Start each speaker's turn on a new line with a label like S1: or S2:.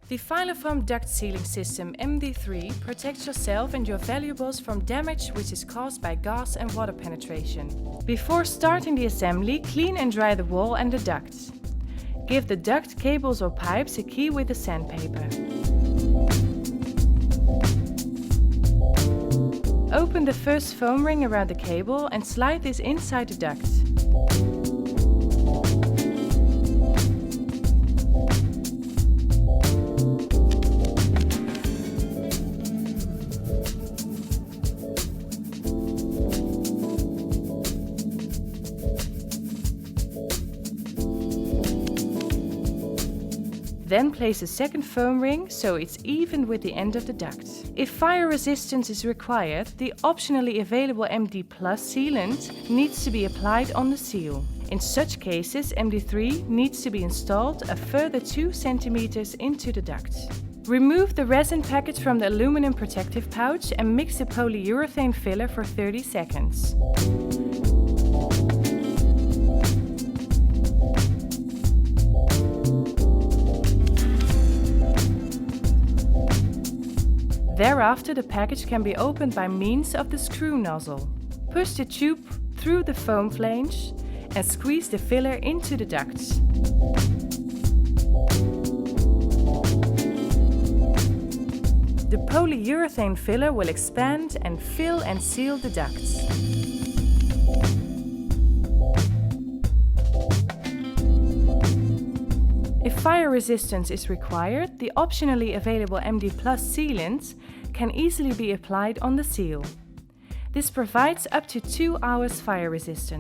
S1: The Filoform Duct Sealing System MDIII protects yourself and your valuables from damage which is caused by gas and water penetration. Before starting the assembly, clean and dry the wall and the ducts. Give the duct, cables or pipes a key with the sandpaper. Open the first foam ring around the cable and slide this inside the duct. Then place a second foam ring so it's even with the end of the duct. If fire resistance is required, the optionally available MD+ sealant needs to be applied on the seal. In such cases, MD3 needs to be installed a further 2 cm into the duct. Remove the resin package from the aluminum protective pouch and mix the polyurethane filler for 30 seconds. Thereafter, the package can be opened by means of the screw nozzle. Push the tube through the foam flange and squeeze the filler into the ducts. The polyurethane filler will expand and fill and seal the ducts. If fire resistance is required, the optionally available MD+ sealant can easily be applied on the seal. This provides up to 2 hours fire resistance.